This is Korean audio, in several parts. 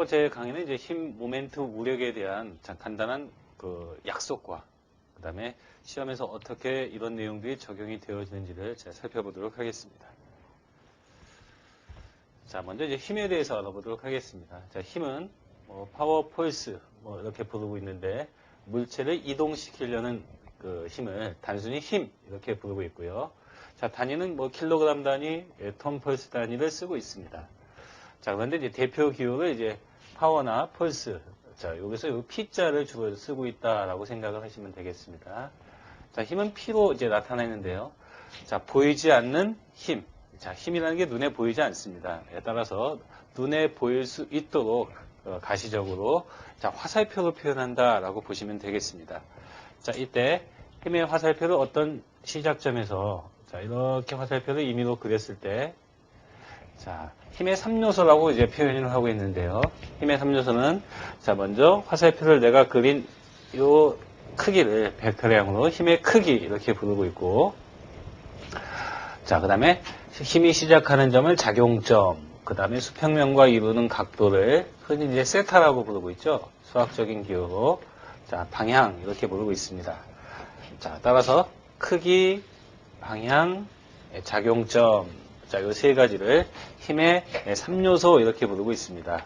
제 강의는 이제 힘, 모멘트, 우력에 대한 간단한 그 약속과 그 다음에 시험에서 어떻게 이런 내용들이 적용이 되어지는지를 제가 살펴보도록 하겠습니다. 자, 먼저 이제 힘에 대해서 알아보도록 하겠습니다. 자, 힘은 파워, 폴스 이렇게 부르고 있는데 물체를 이동시키려는 그 힘을 단순히 힘 이렇게 부르고 있고요. 자, 단위는 킬로그램 단위, 톤 펄스 단위를 쓰고 있습니다. 자, 그런데 이제 대표 기호를 이제 파워나 펄스, 자, 여기서 이 P자를 주로 쓰고 있다라고 생각을 하시면 되겠습니다. 자, 힘은 P로 이제 나타내는데요. 자, 보이지 않는 힘. 자, 힘이라는 게 눈에 보이지 않습니다. 따라서 눈에 보일 수 있도록 가시적으로 자, 화살표로 표현한다라고 보시면 되겠습니다. 자, 이때 힘의 화살표를 어떤 시작점에서 자, 이렇게 화살표를 임의로 그렸을 때 자, 힘의 3요소라고 이제 표현을 하고 있는데요. 힘의 3요소는 자, 먼저 화살표를 내가 그린 요 크기를 벡터량으로 힘의 크기 이렇게 부르고 있고 자, 그다음에 힘이 시작하는 점을 작용점, 그다음에 수평면과 이루는 각도를 흔히 이제 세타라고 부르고 있죠. 수학적인 기호로 자, 방향 이렇게 부르고 있습니다. 자, 따라서 크기, 방향, 작용점 자, 요 세 가지를 힘의 3요소 이렇게 부르고 있습니다.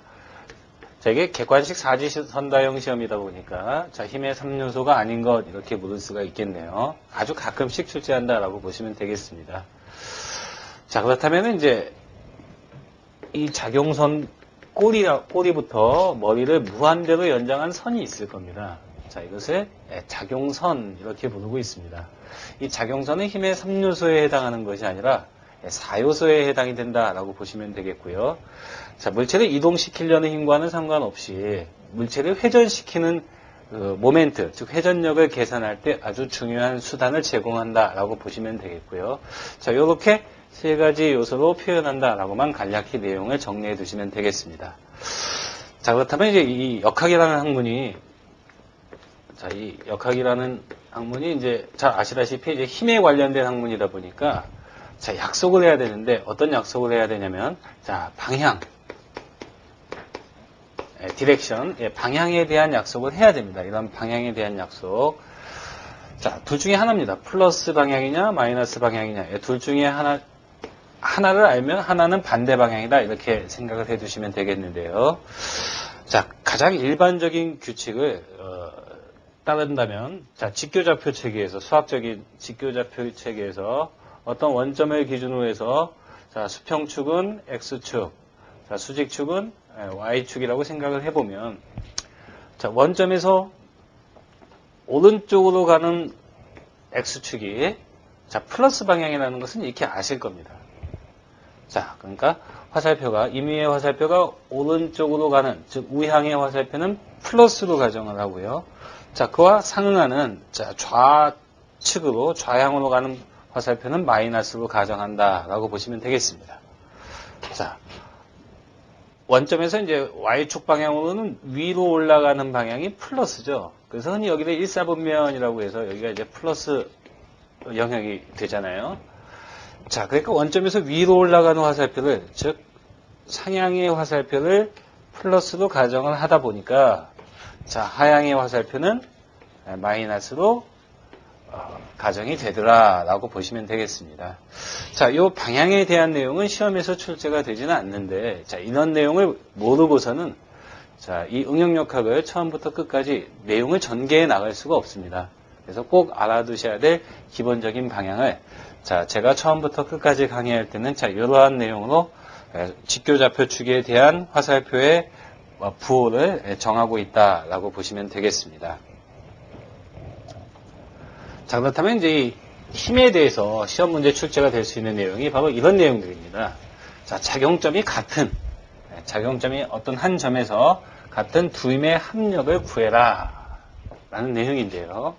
자, 이게 객관식 사지선다형 시험이다 보니까 자, 힘의 3요소가 아닌 것 이렇게 물을 수가 있겠네요. 아주 가끔씩 출제한다라고 보시면 되겠습니다. 자, 그렇다면 이제 이 작용선 꼬리부터 머리를 무한대로 연장한 선이 있을 겁니다. 자, 이것을 작용선 이렇게 부르고 있습니다. 이 작용선은 힘의 3요소에 해당하는 것이 아니라 4요소에 해당이 된다라고 보시면 되겠고요. 자, 물체를 이동시키려는 힘과는 상관없이 물체를 회전시키는 모멘트, 즉 회전력을 계산할 때 아주 중요한 수단을 제공한다라고 보시면 되겠고요. 자, 이렇게 세 가지 요소로 표현한다라고만 간략히 내용을 정리해 두시면 되겠습니다. 자, 그렇다면 이제 이 역학이라는 학문이 자, 이 역학이라는 학문이 이제 잘 아시다시피 이제 힘에 관련된 학문이다 보니까 자, 약속을 해야 되는데 어떤 약속을 해야 되냐면 자, 방향, 디렉션, 방향에 대한 약속을 해야 됩니다. 이런 방향에 대한 약속. 자, 둘 중에 하나입니다. 플러스 방향이냐, 마이너스 방향이냐. 둘 중에 하나를 알면 하나는 반대 방향이다. 이렇게 생각을 해 두시면 되겠는데요. 자, 가장 일반적인 규칙을 따른다면 자, 직교좌표 체계에서 수학적인 직교좌표 체계에서 어떤 원점을 기준으로 해서 자, 수평축은 X축, 자, 수직축은 Y축이라고 생각을 해보면 자, 원점에서 오른쪽으로 가는 X축이 자, 플러스 방향이라는 것은 이렇게 아실 겁니다. 자, 그러니까 화살표가 임의의 화살표가 오른쪽으로 가는 즉 우향의 화살표는 플러스로 가정을 하고요. 자, 그와 상응하는 자, 좌측으로 좌향으로 가는 화살표는 마이너스로 가정한다라고 보시면 되겠습니다. 자, 원점에서 이제 Y축 방향으로는 위로 올라가는 방향이 플러스죠. 그래서 흔히 여기를 일사분면이라고 해서 여기가 이제 플러스 영역이 되잖아요. 자, 그러니까 원점에서 위로 올라가는 화살표를, 즉, 상향의 화살표를 플러스로 가정을 하다 보니까, 자, 하향의 화살표는 마이너스로 가정이 되더라라고 보시면 되겠습니다. 자, 이 방향에 대한 내용은 시험에서 출제가 되지는 않는데, 자, 이런 내용을 모르고서는 자, 이 응용역학을 처음부터 끝까지 내용을 전개해 나갈 수가 없습니다. 그래서 꼭 알아두셔야 될 기본적인 방향을 자, 제가 처음부터 끝까지 강의할 때는 자, 이러한 내용으로 직교좌표 축에 대한 화살표의 부호를 정하고 있다라고 보시면 되겠습니다. 자, 그렇다면 이제 이 힘에 대해서 시험 문제 출제가 될 수 있는 내용이 바로 이런 내용들입니다. 자, 작용점이 같은, 작용점이 어떤 한 점에서 같은 두 힘의 합력을 구해라 라는 내용인데요.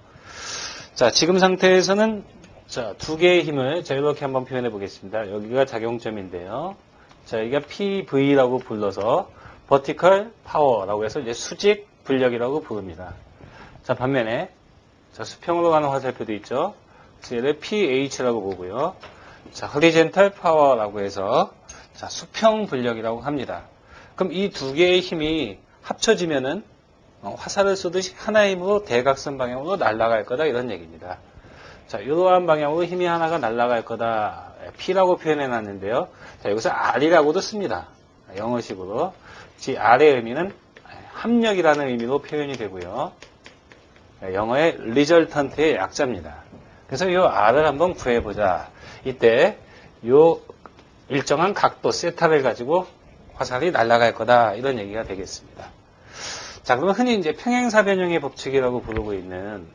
자, 지금 상태에서는 자, 두 개의 힘을 자, 이렇게 한번 표현해 보겠습니다. 여기가 작용점인데요. 자, 여기가 PV라고 불러서 vertical power라고 해서 이제 수직 분력이라고 부릅니다. 자, 반면에 자, 수평으로 가는 화살표도 있죠. 그래서 얘를 PH라고 보고요. 자, horizontal power라고 해서 자, 수평 분력이라고 합니다. 그럼 이 두 개의 힘이 합쳐지면은 화살을 쏘듯이 하나의 힘으로 대각선 방향으로 날아갈 거다 이런 얘기입니다. 자, 이러한 방향으로 힘이 하나가 날아갈 거다. P라고 표현해 놨는데요. 자, 여기서 R이라고도 씁니다. 영어식으로. 즉 R의 의미는 합력이라는 의미로 표현이 되고요. 영어의 resultant의 약자입니다. 그래서 이 R을 한번 구해보자. 이때 이 일정한 각도 세타를 가지고 화살이 날아갈 거다 이런 얘기가 되겠습니다. 자, 그러면 흔히 이제 평행사변형의 법칙이라고 부르고 있는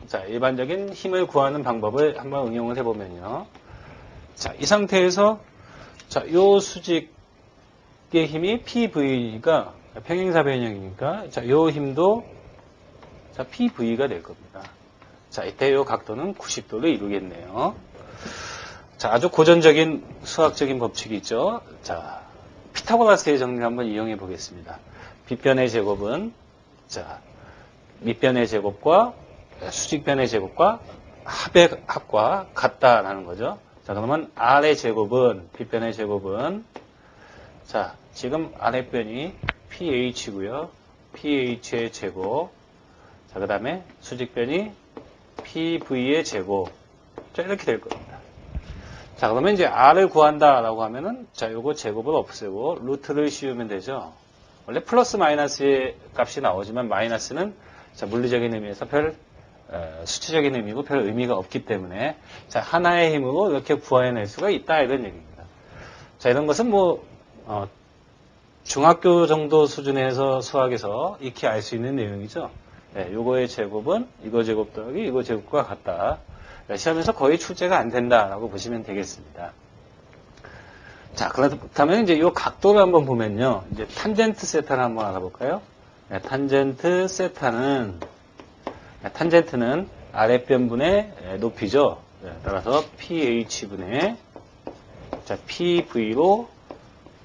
자, 일반적인 힘을 구하는 방법을 한번 응용을 해보면요. 자, 이 상태에서 자, 요 수직의 힘이 PV가 평행사변형이니까 자, 요 힘도 자, PV가 될 겁니다. 자, 이때 요 각도는 90도를 이루겠네요. 자, 아주 고전적인 수학적인 법칙이 있죠. 자, 피타고라스의 정리를 한번 이용해 보겠습니다. 빗변의 제곱은 자, 밑변의 제곱과 수직변의 제곱과 합의 합과 같다라는 거죠. 자, 그러면 R의 제곱은 빗변의 제곱은 자, 지금 아랫변이 PH고요. PH의 제곱. 자, 그다음에 수직변이 PV의 제곱. 자, 이렇게 될 겁니다. 자, 그러면 이제 R을 구한다라고 하면은 자, 요거 제곱을 없애고 루트를 씌우면 되죠. 원래 플러스 마이너스의 값이 나오지만 마이너스는 자, 물리적인 의미에서 수치적인 의미고 별 의미가 없기 때문에 자, 하나의 힘으로 이렇게 구해낼 수가 있다 이런 얘기입니다. 자, 이런 것은 뭐 중학교 정도 수준에서 수학에서 익히 알 수 있는 내용이죠. 네, 요거의 제곱은 이거 제곱 더하기 이거 제곱과 같다. 시험에서 거의 출제가 안 된다라고 보시면 되겠습니다. 자, 그렇다면 이제 이 각도를 한번 보면요. 이제 탄젠트 세타를 한번 알아볼까요? 네, 탄젠트 세타는 탄젠트는 아랫변분의 높이죠. 네, 따라서 PH분의 자, PV로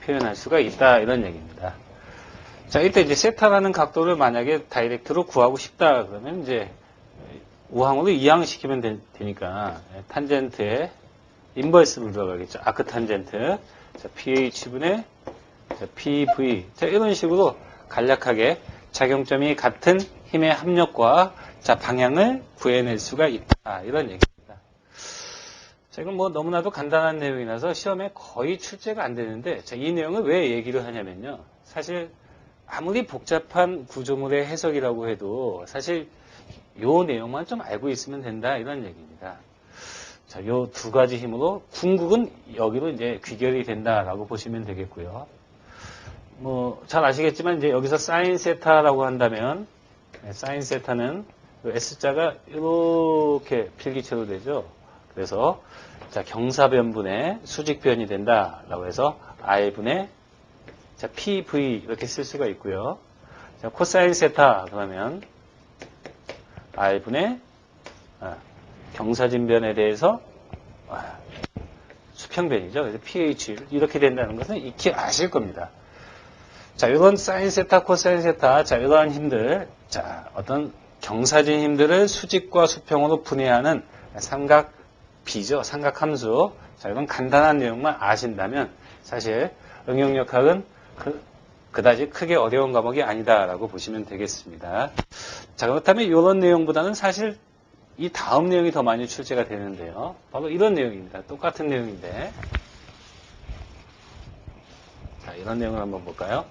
표현할 수가 있다 이런 얘기입니다. 자, 이때 이제 세타라는 각도를 만약에 다이렉트로 구하고 싶다 그러면 이제 우항으로 이항시키면 되니까 탄젠트에 인버스로 들어가겠죠. 아크 탄젠트. 자, PH분의 자, PV. 자, 이런 식으로 간략하게 작용점이 같은 힘의 합력과 자, 방향을 구해낼 수가 있다. 이런 얘기입니다. 자, 이건 뭐 너무나도 간단한 내용이라서 시험에 거의 출제가 안 되는데 자, 이 내용을 왜 얘기를 하냐면요. 사실 아무리 복잡한 구조물의 해석이라고 해도 사실 요 내용만 좀 알고 있으면 된다 이런 얘기입니다. 자, 요 두 가지 힘으로 궁극은 여기로 이제 귀결이 된다라고 보시면 되겠고요. 뭐 잘 아시겠지만 이제 여기서 사인 세타라고 한다면 사인 세타는 S자가 이렇게 필기체로 되죠. 그래서 자, 경사변분의 수직변이 된다라고 해서 R분의 자, PV 이렇게 쓸 수가 있고요. 자, 코사인 세타 그러면 R분의 경사진변에 대해서 수평변이죠. 그래서 pH 이렇게 된다는 것은 익히 아실 겁니다. 자, 이런 사인 세타, 코사인 세타, 자, 이러한 힘들, 자, 어떤 경사진 힘들을 수직과 수평으로 분해하는 삼각비죠. 삼각함수. 자, 이런 간단한 내용만 아신다면 사실 응용역학은 그다지 크게 어려운 과목이 아니다라고 보시면 되겠습니다. 자, 그렇다면 이런 내용보다는 사실 이 다음 내용이 더 많이 출제가 되는데요. 바로 이런 내용입니다. 똑같은 내용인데. 자, 이런 내용을 한번 볼까요?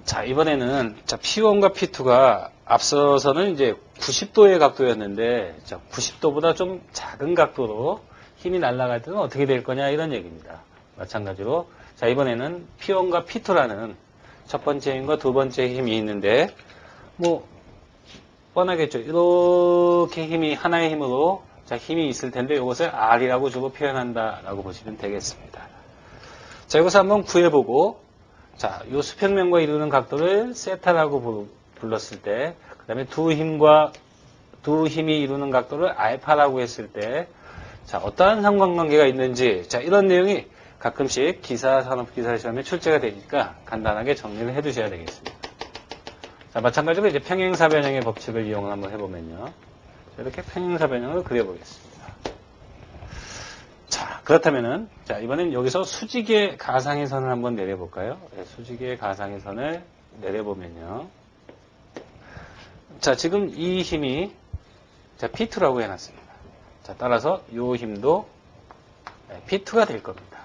자, 이번에는 자, P1과 P2가 앞서서는 이제 90도의 각도였는데, 자, 90도보다 좀 작은 각도로 힘이 날아갈 때는 어떻게 될 거냐 이런 얘기입니다. 마찬가지로 자, 이번에는 P1과 P2라는 첫 번째 힘과 두 번째 힘이 있는데 뭐 뻔하겠죠. 이렇게 힘이 하나의 힘으로 자, 힘이 있을 텐데 이것을 R이라고 주로 표현한다라고 보시면 되겠습니다. 자, 여기서 한번 구해보고 자, 이 수평면과 이루는 각도를 세타라고 불렀을 때 그 다음에 두 힘이 이루는 각도를 알파라고 했을 때 자, 어떠한 상관관계가 있는지 자, 이런 내용이 가끔씩 산업기사 시험에 출제가 되니까 간단하게 정리를 해 두셔야 되겠습니다. 자, 마찬가지로 이제 평행사변형의 법칙을 이용을 한번 해보면요. 자, 이렇게 평행사변형을 그려보겠습니다. 자, 그렇다면은, 자, 이번엔 여기서 수직의 가상의 선을 한번 내려볼까요? 네, 수직의 가상의 선을 내려보면요. 자, 지금 이 힘이, 자, P2라고 해놨습니다. 자, 따라서 이 힘도 P2가 될 겁니다.